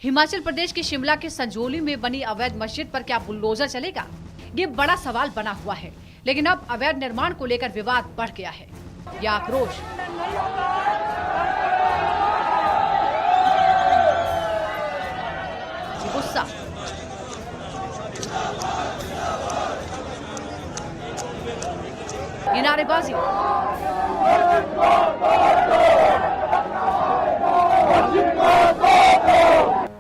हिमाचल प्रदेश के शिमला के संजौली में बनी अवैध मस्जिद पर क्या बुलडोजर चलेगा? ये बड़ा सवाल बना हुआ है। लेकिन अब अवैध निर्माण को लेकर विवाद बढ़ गया है। यह आक्रोश गुस्सा, ये नारेबाजी,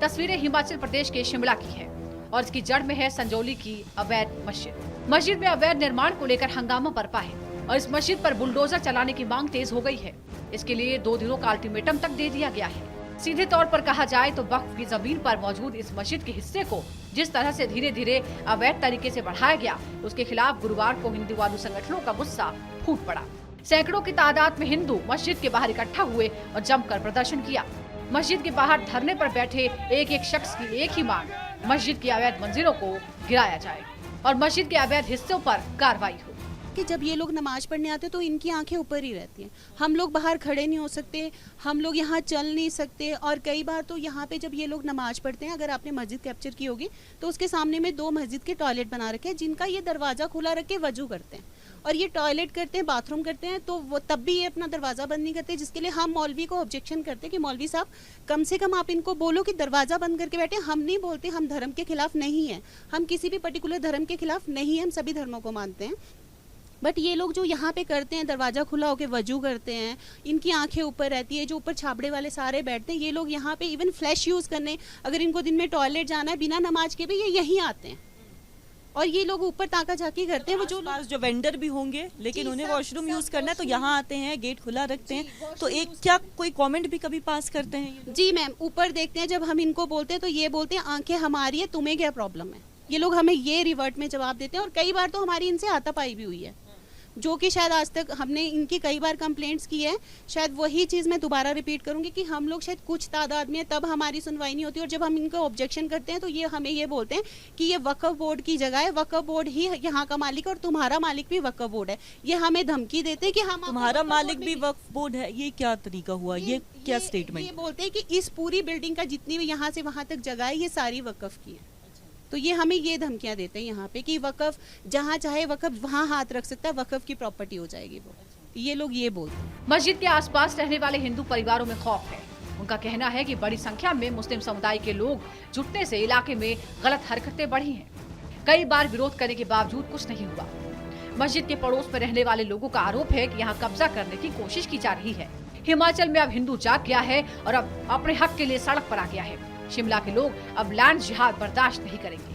तस्वीरें हिमाचल प्रदेश के शिमला की है और इसकी जड़ में है संजौली की अवैध मस्जिद। मस्जिद में अवैध निर्माण को लेकर हंगामा बरपा है और इस मस्जिद पर बुलडोजर चलाने की मांग तेज हो गई है। इसके लिए 2 दिनों का अल्टीमेटम तक दे दिया गया है। सीधे तौर पर कहा जाए तो वक्फ की जमीन पर मौजूद इस मस्जिद के हिस्से को जिस तरह से धीरे धीरे अवैध तरीके से बढ़ाया गया, उसके खिलाफ गुरुवार को हिंदुवादी संगठनों का गुस्सा फूट पड़ा। सैकड़ों की तादाद में हिंदू मस्जिद के बाहर इकट्ठा हुए और जमकर प्रदर्शन किया। मस्जिद के बाहर धरने पर बैठे एक एक शख्स की एक ही मांग, मस्जिद की अवैध मंजिलों को गिराया जाए और मस्जिद के अवैध हिस्सों पर कार्रवाई हो। कि जब ये लोग नमाज पढ़ने आते तो इनकी आंखें ऊपर ही रहती हैं। हम लोग बाहर खड़े नहीं हो सकते, हम लोग यहाँ चल नहीं सकते। और कई बार तो यहाँ पे जब ये लोग नमाज पढ़ते हैं, अगर आपने मस्जिद कैप्चर की होगी तो उसके सामने में 2 मस्जिद के टॉयलेट बना रखे हैं, जिनका ये दरवाजा खुला रख के वजू करते हैं और ये टॉयलेट करते हैं, बाथरूम करते हैं, तो वो तब भी ये अपना दरवाजा बंद नहीं करते। जिसके लिए हम मौलवी को ऑब्जेक्शन करते हैं कि मौलवी साहब कम से कम आप इनको बोलो कि दरवाजा बंद करके बैठे। हम नहीं बोलते, हम धर्म के खिलाफ नहीं है, हम किसी भी पर्टिकुलर धर्म के खिलाफ नहीं है, हम सभी धर्मों को मानते हैं। बट ये लोग जो यहाँ पे करते हैं, दरवाजा खुला होकर वजू करते हैं, इनकी आंखें ऊपर रहती है, जो ऊपर छाबड़े वाले सारे बैठते हैं, ये लोग यहाँ पे इवन फ्लैश यूज करने, अगर इनको दिन में टॉयलेट जाना है बिना नमाज के भी ये यहीं आते हैं और ये लोग ऊपर ताका झाकी करते हैं। वो जो वेंडर भी होंगे लेकिन उन्हें वॉशरूम यूज करना है तो यहाँ आते हैं, गेट खुला रखते हैं। तो एक क्या कोई कमेंट भी कभी पास करते हैं? जी मैम, ऊपर देखते हैं, जब हम इनको बोलते हैं तो ये बोलते हैं आंखें हमारी है, तुम्हें क्या प्रॉब्लम है। ये लोग हमें ये रिवर्ट में जवाब देते हैं और कई बार तो हमारी इनसे हाथापाई भी हुई है, जो कि शायद आज तक हमने इनकी कई बार कंप्लेंट्स की है। शायद वही चीज़ मैं दोबारा रिपीट करूंगी कि हम लोग शायद कुछ तादाद में तब हमारी सुनवाई नहीं होती और जब हम इनको ऑब्जेक्शन करते हैं तो ये हमें ये बोलते हैं कि ये वक्फ बोर्ड की जगह है, वक्फ बोर्ड ही यहाँ का मालिक और तुम्हारा मालिक भी वक्फ बोर्ड है। ये हमें धमकी देते हैं कि हम तुम्हारा मालिक भी वक्फ बोर्ड है। ये क्या तरीका हुआ? ये क्या स्टेटमेंट? ये बोलते हैं कि इस पूरी बिल्डिंग का जितनी भी यहाँ से वहाँ तक जगह है ये सारी वक्फ की है। तो ये हमें ये धमकियां देते हैं यहाँ पे कि वक्फ जहाँ चाहे वक्फ वहाँ हाथ रख सकता है, वक्फ की प्रॉपर्टी हो जाएगी वो। ये लोग ये बोलते हैं। मस्जिद के आसपास रहने वाले हिंदू परिवारों में खौफ है। उनका कहना है कि बड़ी संख्या में मुस्लिम समुदाय के लोग जुटने से इलाके में गलत हरकतें बढ़ी हैं। कई बार विरोध करने के बावजूद कुछ नहीं हुआ। मस्जिद के पड़ोस में रहने वाले लोगों का आरोप है कि यहाँ कब्जा करने की कोशिश की जा रही है। हिमाचल में अब हिंदू जाग गया है और अब अपने हक के लिए सड़क पर आ गया है। शिमला के लोग अब लैंड जिहाद बर्दाश्त नहीं करेंगे।